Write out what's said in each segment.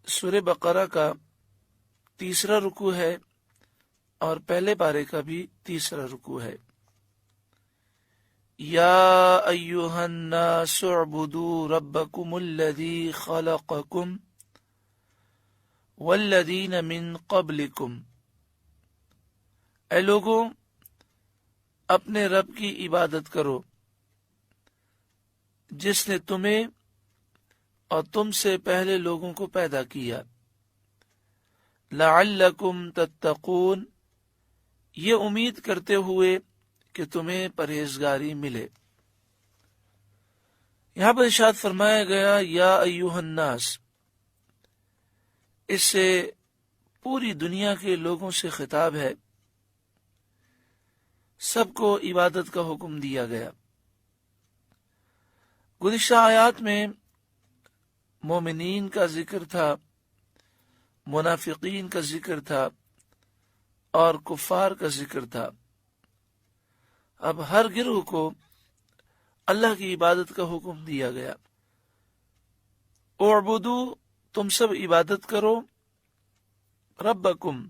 سورہ بقرہ کا تیسرا رکوع ہے اور پہلے پارے کا بھی تیسرا رکوع ہے۔ یا ایھا الناس اعبدوا ربکم الذی خلقکم والذین من قبلکم، اے لوگوں اپنے رب کی عبادت کرو جس نے تمہیں اور تم سے پہلے لوگوں کو پیدا کیا، لعلکم تتقون، یہ امید کرتے ہوئے کہ تمہیں پرہیزگاری ملے۔ یہاں پر ارشاد فرمایا گیا یا ایھا الناس، اس سے پوری دنیا کے لوگوں سے خطاب ہے، سب کو عبادت کا حکم دیا گیا۔ گزشتہ آیات میں مومنین کا ذکر تھا، منافقین کا ذکر تھا اور کفار کا ذکر تھا۔ اب ہر گروہ کو اللہ کی عبادت کا حکم دیا گیا۔ اعبدو، تم سب عبادت کرو، ربکم،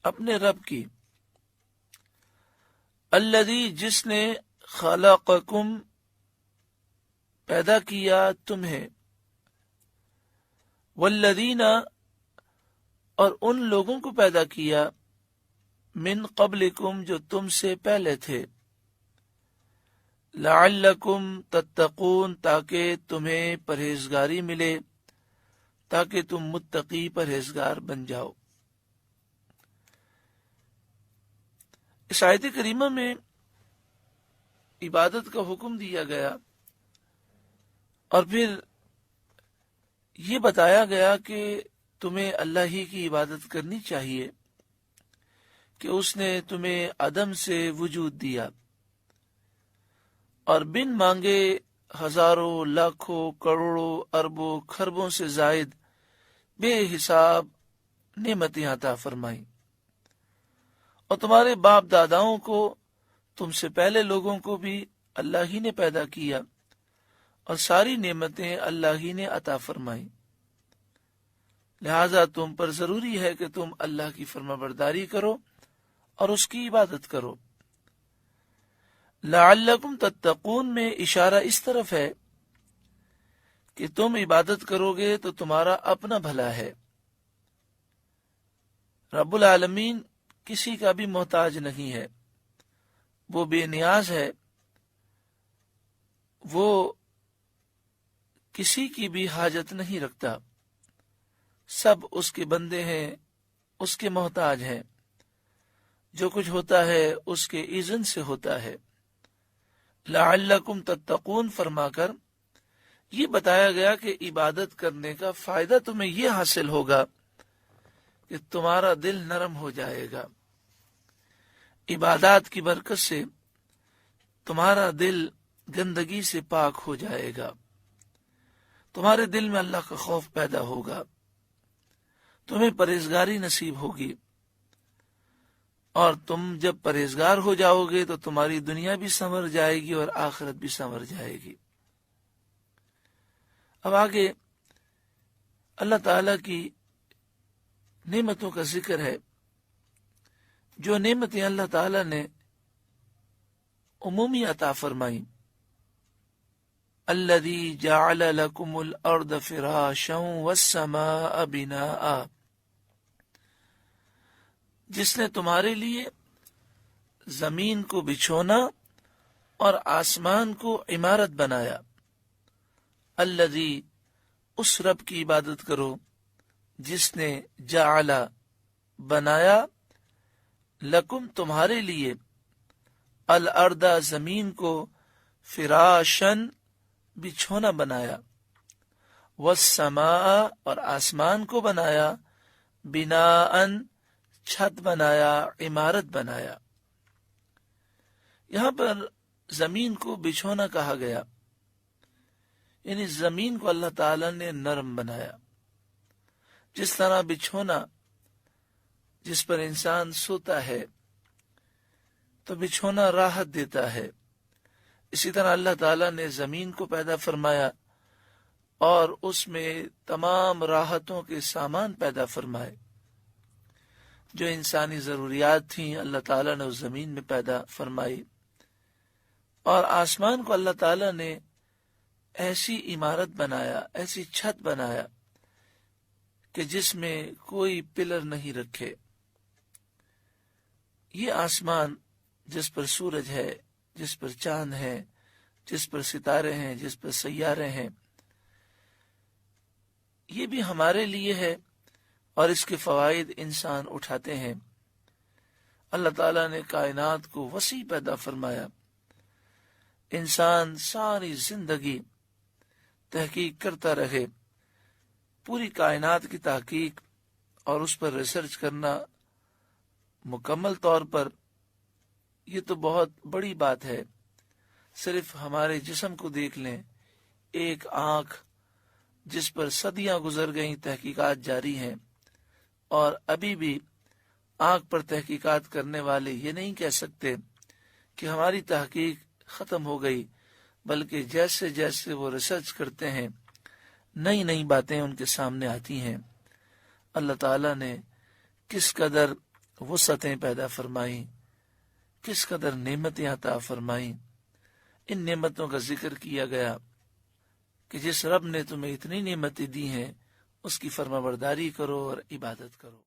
اپنے رب کی، الذی، جس نے خلقکم، پیدا کیا تمہیں، والذین، اور ان لوگوں کو پیدا کیا، من قبلکم، جو تم سے پہلے تھے، لعلکم تتقون، تاکہ تمہیں پرہیزگاری ملے، تاکہ تم متقی پرہیزگار بن جاؤ۔ اس آیت کریمہ میں عبادت کا حکم دیا گیا اور پھر یہ بتایا گیا کہ تمہیں اللہ ہی کی عبادت کرنی چاہیے کہ اس نے تمہیں عدم سے وجود دیا اور بن مانگے ہزاروں، لاکھوں، کروڑوں، اربوں، کھربوں سے زائد بے حساب نعمتیں عطا فرمائیں، اور تمہارے باپ داداؤں کو، تم سے پہلے لوگوں کو بھی اللہ ہی نے پیدا کیا اور ساری نعمتیں اللہ ہی نے عطا فرمائیں، لہذا تم پر ضروری ہے کہ تم اللہ کی فرمانبرداری کرو اور اس کی عبادت کرو۔ لعلکم تتقون میں اشارہ اس طرف ہے کہ تم عبادت کرو گے تو تمہارا اپنا بھلا ہے۔ رب العالمین کسی کا بھی محتاج نہیں ہے، وہ بے نیاز ہے، وہ کسی کی بھی حاجت نہیں رکھتا، سب اس کے بندے ہیں، اس کے محتاج ہیں، جو کچھ ہوتا ہے اس کے اذن سے ہوتا ہے۔ لعلکم تتقون فرما کر یہ بتایا گیا کہ عبادت کرنے کا فائدہ تمہیں یہ حاصل ہوگا کہ تمہارا دل نرم ہو جائے گا، عبادات کی برکت سے تمہارا دل گندگی سے پاک ہو جائے گا، تمہارے دل میں اللہ کا خوف پیدا ہوگا، تمہیں پرہیزگاری نصیب ہوگی، اور تم جب پرہیزگار ہو جاؤ گے تو تمہاری دنیا بھی سنور جائے گی اور آخرت بھی سنور جائے گی۔ اب آگے اللہ تعالی کی نعمتوں کا ذکر ہے، جو نعمتیں اللہ تعالی نے عمومی عطا فرمائیں۔ الذی جعل لکم الارض فراشا والسماء بناء، جس نے تمہارے لیے زمین کو بچھونا اور آسمان کو عمارت بنایا۔ الذی، اس رب کی عبادت کرو جس نے جعل، بنایا، لکم، تمہارے لیے، الارض، زمین کو، فراشن، بچھونا بنایا، والسماء، اور آسمان کو بنایا، بناء، چھت بنایا، عمارت بنایا۔ یہاں پر زمین کو بچھونا کہا گیا، یعنی زمین کو اللہ تعالی نے نرم بنایا، جس طرح بچھونا جس پر انسان سوتا ہے تو بچھونا راحت دیتا ہے، اسی طرح اللہ تعالیٰ نے زمین کو پیدا فرمایا اور اس میں تمام راحتوں کے سامان پیدا فرمائے۔ جو انسانی ضروریات تھیں اللہ تعالیٰ نے اس زمین میں پیدا فرمائی، اور آسمان کو اللہ تعالیٰ نے ایسی عمارت بنایا، ایسی چھت بنایا کہ جس میں کوئی پلر نہیں رکھے۔ یہ آسمان جس پر سورج ہے، جس پر چاند ہے، جس پر ستارے ہیں، جس پر سیارے ہیں، یہ بھی ہمارے لیے ہے، اور اس کے فوائد انسان اٹھاتے ہیں۔ اللہ تعالیٰ نے کائنات کو وسیع پیدا فرمایا۔ انسان ساری زندگی تحقیق کرتا رہے، پوری کائنات کی تحقیق اور اس پر ریسرچ کرنا مکمل طور پر، یہ تو بہت بڑی بات ہے۔ صرف ہمارے جسم کو دیکھ لیں، ایک آنکھ جس پر صدیاں گزر گئیں، تحقیقات جاری ہیں، اور ابھی بھی آنکھ پر تحقیقات کرنے والے یہ نہیں کہہ سکتے کہ ہماری تحقیق ختم ہو گئی، بلکہ جیسے جیسے وہ ریسرچ کرتے ہیں نئی نئی باتیں ان کے سامنے آتی ہیں۔ اللہ تعالیٰ نے کس قدر وسعتیں پیدا فرمائیں، کس قدر نعمتیں عطا فرمائیں۔ ان نعمتوں کا ذکر کیا گیا کہ جس رب نے تمہیں اتنی نعمتیں دی ہیں اس کی فرمانبرداری کرو اور عبادت کرو۔